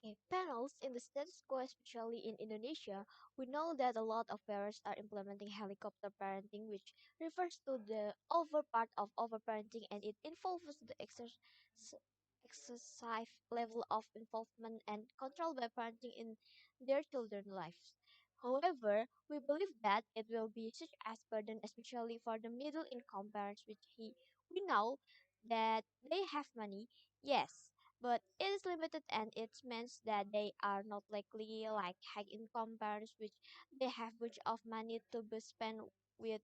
Okay, panels in the status quo, especially in Indonesia, we know that a lot of parents are implementing helicopter parenting, which refers to the over part of overparenting, and it involves the excessive level of involvement and control by parenting in their children's lives. However, we believe that it will be such as burden, especially for the middle income parents, we know that they have money, yes, but it is limited and it means that they are not likely like high income parents which they have bunch of money to be spent with,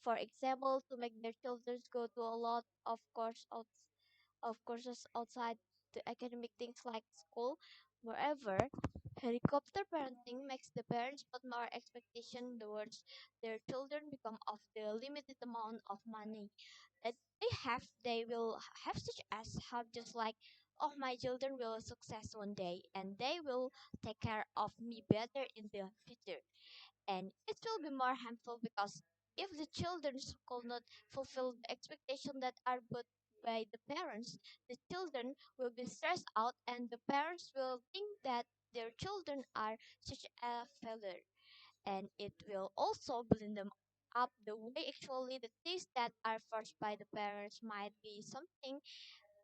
for example, to make their children go to a lot of courses outside the academic things like school. Moreover, helicopter parenting makes the parents put more expectation towards their children because of the limited amount of money that they have. They will have such as how just like, oh, my children will success one day and they will take care of me better in the future, and it will be more harmful because if the children could not fulfill the expectations that are put by the parents, the children will be stressed out and the parents will think that their children are such a failure, and it will also build them up the way actually the things that are forced by the parents might be something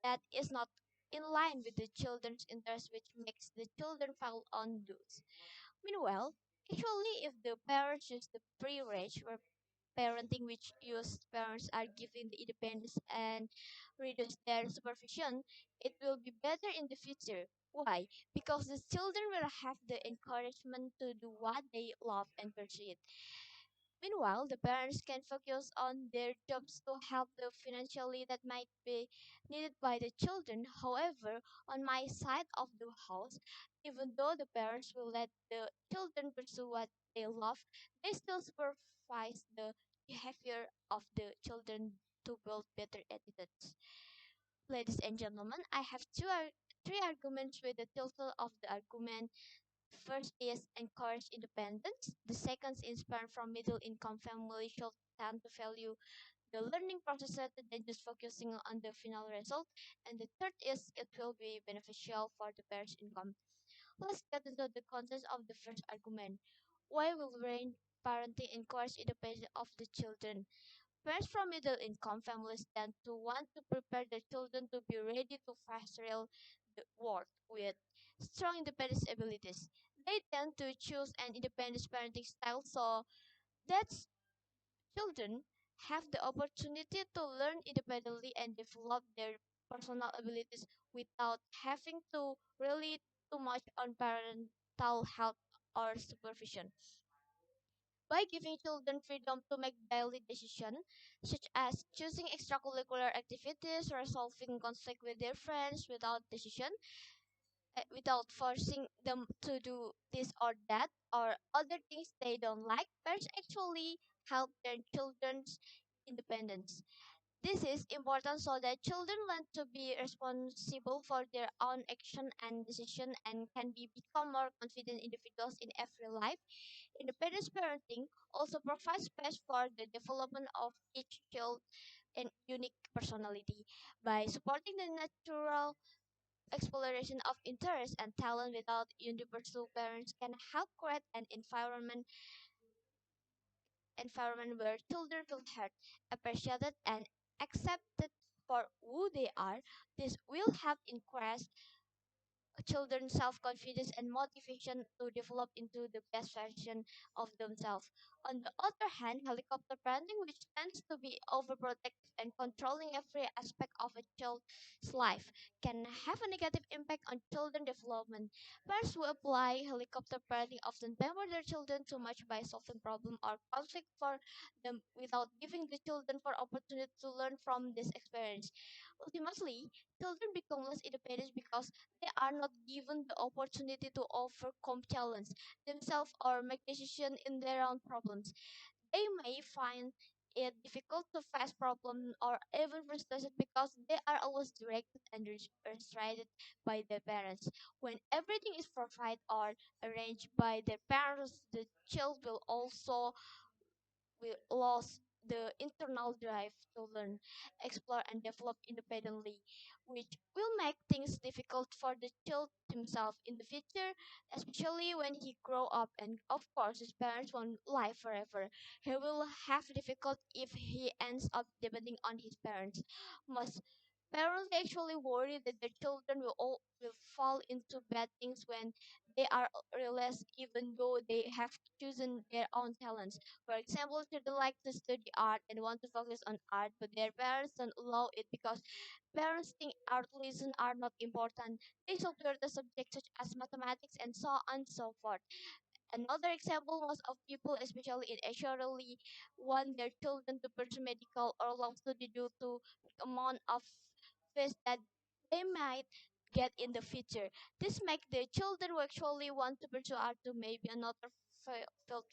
that is not in line with the children's interest, which makes the children fall on those. Meanwhile, actually, if the parents use the pre-rage where parenting which use parents are given the independence and reduce their supervision, it will be better in the future. Why? Because the children will have the encouragement to do what they love and pursue. Meanwhile, the parents can focus on their jobs to help the financially that might be needed by the children. However, on my side of the house, even though the parents will let the children pursue what they love, they still supervise the behavior of the children to build better attitudes. Ladies and gentlemen, I have three arguments with the title of the argument. First is encourage independence. The second is inspire from middle income families should tend to value the learning process rather than just focusing on the final result. And the third is it will be beneficial for the parents' income. Let's get into the content of the first argument. Why will brain parenting encourage independence of the children? Parents from middle income families tend to want to prepare their children to be ready to face real the world with strong independence abilities. They tend to choose an independent parenting style so that children have the opportunity to learn independently and develop their personal abilities without having to rely too much on parental help or supervision. By giving children freedom to make daily decisions, such as choosing extracurricular activities, resolving conflict with their friends without forcing them to do this or that or other things they don't like, parents actually help their children's independence. This is important so that children learn to be responsible for their own action and decision and can become more confident individuals in every life. Independent parenting also provides space for the development of each child and unique personality by supporting the natural exploration of interest and talent without universal parents can help create an environment where children feel heard, appreciated, and accepted for who they are. This will help increase children's self-confidence and motivation to develop into the best version of themselves. On the other hand, helicopter parenting, which tends to be overprotective and controlling every aspect of a child's life, can have a negative impact on children development. Parents who apply helicopter parenting often pamper their children too much by solving problem or conflict for them without giving the children for opportunity to learn from this experience. Ultimately, children become less independent because they are not given the opportunity to overcome challenge themselves or make decisions in their own problems. They may find it difficult to face problems or even frustrated because they are always directed and restrained by their parents. When everything is provided or arranged by their parents, the child will also will lose the internal drive to learn, explore, and develop independently, which will make things difficult for the child himself in the future, especially when he grow up. And of course, his parents won't live forever. He will have difficult if he ends up depending on his parents. Most parents actually worry that their children will fall into bad things when they are realized, even though they have chosen their own talents. For example, children like to study art and want to focus on art, but their parents don't allow it because parents think art lessons are not important. They support the subjects such as mathematics and so on and so forth. Another example was of people, especially in Asia, really want their children to pursue medical or law study due to the amount of fees that they might get in the future. This makes the children who actually want to pursue art to maybe another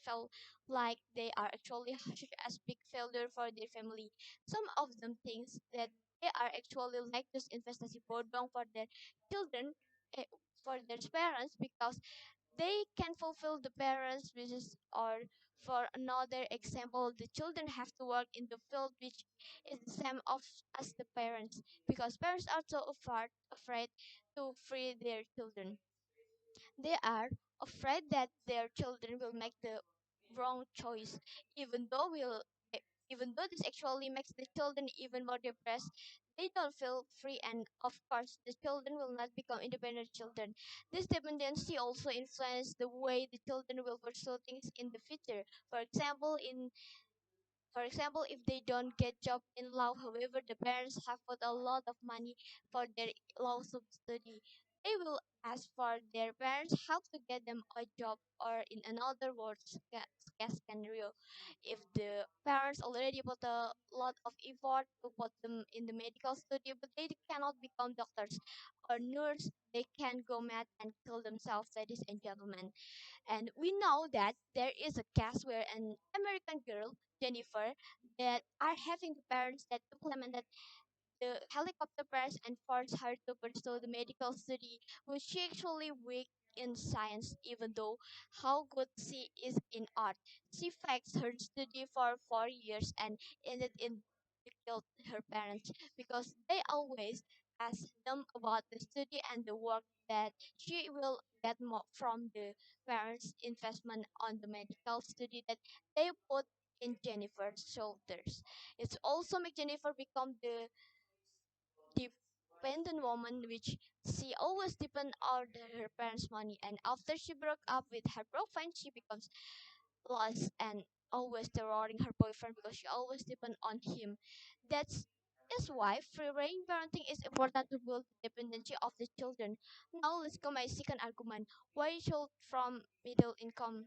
feel like they are actually such as big failure for their family. Some of them thinks that they are actually like this investasi bodong for their children, eh, for their parents, because they can fulfill the parents' wishes. Or for another example, the children have to work in the field which is the same of as the parents, because parents are so afraid to free their children. They are afraid that their children will make the wrong choice, even though will even though this actually makes the children even more depressed. They don't feel free, and of course, the children will not become independent children. This dependency also influences the way the children will pursue things in the future. For example, if they don't get job in law, however, the parents have put a lot of money for their law study, they will ask for their parents' help to get them a job. Or in another words, case scenario, if the parents already put a lot of effort to put them in the medical study, but they cannot become doctors or nurse, they can go mad and kill themselves, ladies and gentlemen. And we know that there is a case where an American girl, Jennifer, that are having the parents that implemented the helicopter parents and forced her to pursue the medical study, which she actually weak in science, even though how good she is in art. She faked her study for 4 years and ended in to kill her parents because they always ask them about the study and the work that she will get more from the parents' investment on the medical study that they put in Jennifer's shoulders. It's also make Jennifer become the dependent woman, which she always depend on her parents' money. And after she broke up with her boyfriend, she becomes lost and always terroring her boyfriend because she always depend on him. That's is why free range parenting is important to build the dependency of the children. Now let's go my second argument. Why should from middle income